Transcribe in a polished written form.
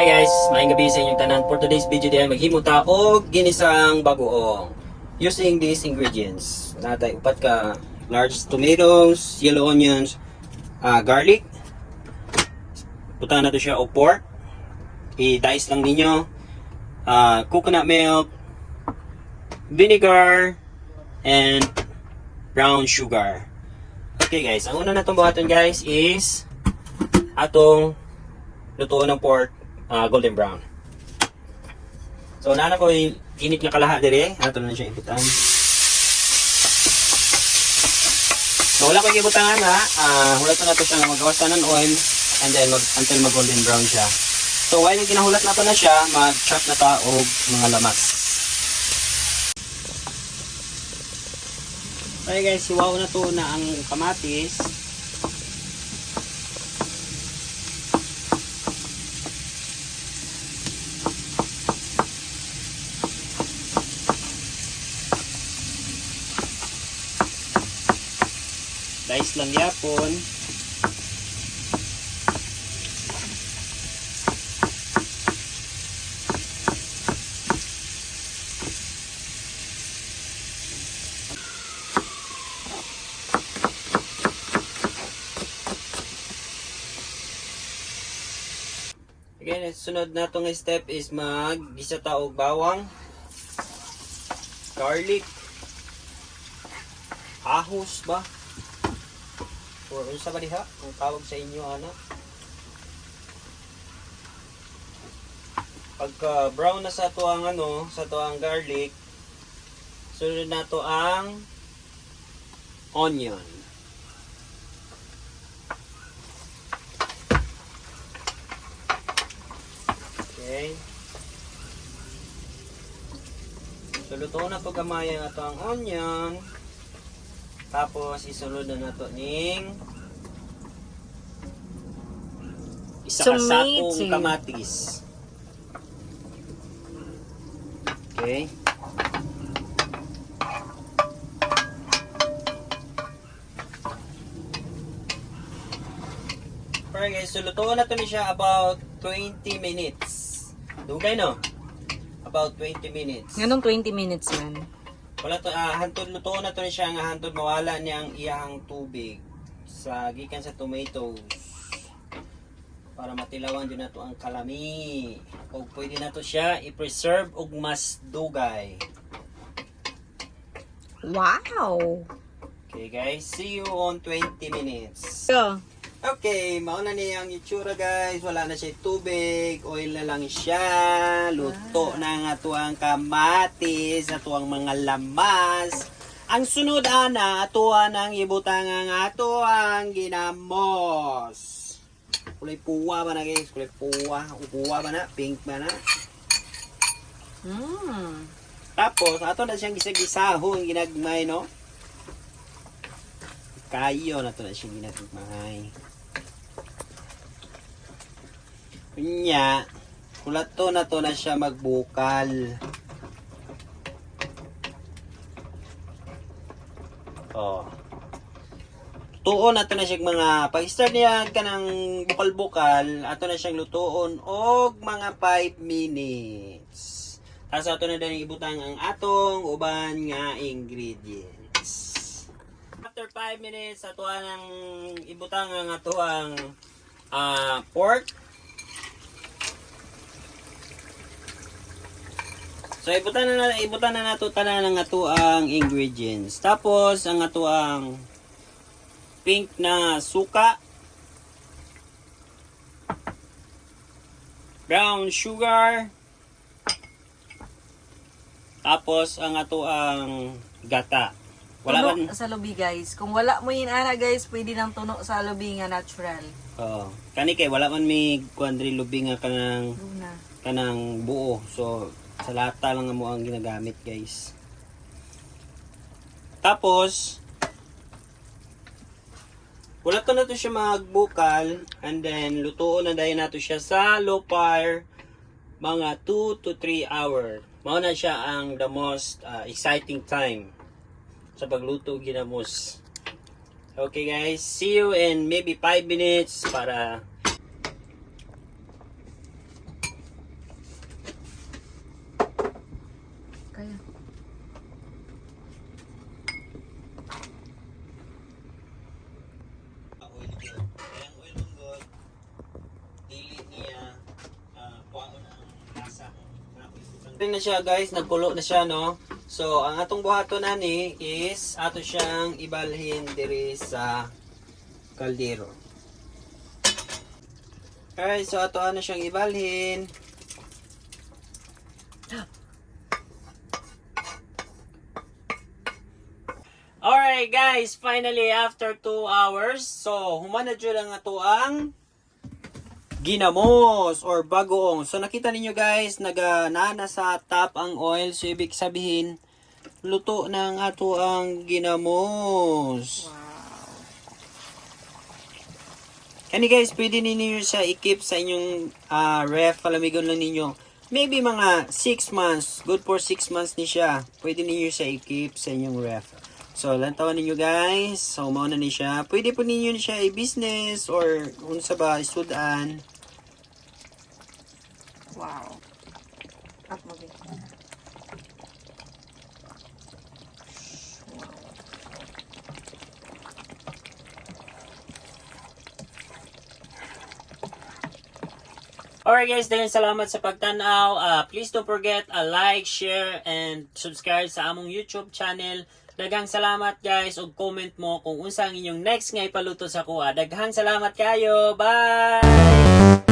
Hi guys, maayong gabi sa inyong tanan. For today's video diay maghimuta og ginisang bagoong using these ingredients. Natay upat ka large tomatoes, yellow onions, garlic. Puta na to siya og pork. I-dice lang ninyo. Coconut milk, vinegar, and brown sugar. Okay guys, ang una natong buhaton guys is atong lutuon ng pork golden brown. So nana ko init nga kalaha dire, ato na siya ibutan. So wala ko ibutangan ha. Hulat na to siya magawasan ng oil and then until mag golden brown siya. So while ginahulat na to na siya, mag-chop na ta og mga lamas. Okay guys, siwaw na to na ang kamatis. Dice lang yapon. Again, sunod na itong step is mag-gisa ta og bawang, garlic, ahos ba? Or unsa ba diha kung tawag sa inyo ana? Pagka brown na sa to ang sa to ang garlic, sunod na to ang onion. Okay. So luto na to gamay ang ato ang onion. Tapos isulod na nato ning isa ka sakong kamatis. Okay. Alright guys, so lutuan na to ni siya about 20 minutes. Dugay no? About 20 minutes. Ganong 20 minutes man? Wala to, hantod luto na to ni siya nga hantod mawala niya ang iyang tubig sa gikan sa tomatoes para matilawan din nato ang kalami. O pwede na to siya i-preserve og mas dugay. Wow! Okay guys, see you on 20 minutes. So, Okay, mauna niya ang itsura guys. Wala na siya tubig. Oil na lang siya. Luto na nga ato ang kamatis. Ato ang mga lamas. Ang sunod ana, ato ang ibutang ang ato ang ginamos. Kulay puwa ba na guys? Kulay puwa. Puwa ba na? Pink ba na? Tapos, ato na siyang gisa-gisahon ginagmay, no? Kayo na to na siyang ginagmay. Kunya, kulato na to na siya magbukal. Oh. Tuon na to na siya mga pag-start niya kanang bukal-bukal, ato na siyang lutuon og mga 5 minutes. Tapos ato na din ibutang ang atong uban nga ingredients. After 5 minutes, ato nang ibutang ang ato ang pork. So ibutan na nato tanan ang ato ang ingredients. Tapos ang ato ang pink na suka, brown sugar, tapos ang ato ang gata. Wala tuno sa lubi guys. Kung wala mo yun ana guys, pwede nang tuno sa lubi nga natural. Oo. Kani kay wala man mi kuandri lubi nga Luna. kanang buo. So sa lata lang mo ang ginagamit guys. Tapos wala to na to siya magbukal and then lutuon na dahil nato siya sa low fire mga 2 to 3 hour. Mao na siya ang the most exciting time sa pagluto ginamos. Okay guys, see you in maybe 5 minutes para Dili na siya guys, nagkulo na siya no. So ang atong buhaton nani is ato siyang ibalhin diri sa kaldero. Alright, so ato na siyang ibalhin. Alright guys, finally after 2 hours, so human na dyan ang ato ang ginamos or bagoong. So nakita ninyo guys, nana sa top ang oil. So ibig sabihin, luto na ang ato ang ginamos. Kani guys, pwede ninyo siya i-keep sa inyong ref. Palamigon lang ninyo. Maybe mga 6 months. Good for 6 months ni siya. Pwede ninyo siya i-keep sa inyong ref. So, lantawan ninyo guys. So, mauna ni siya. Pwede po ninyo siya i-business or unsa ba, isudan. Wow. Up mo din. Alright guys, dahil salamat sa pagtanaw. Please don't forget like, share, and subscribe sa among YouTube channel. Daghang salamat guys, ug comment mo kung unsa ang inyong next nga ipaluto sa kuha. Daghang salamat kayo. Bye!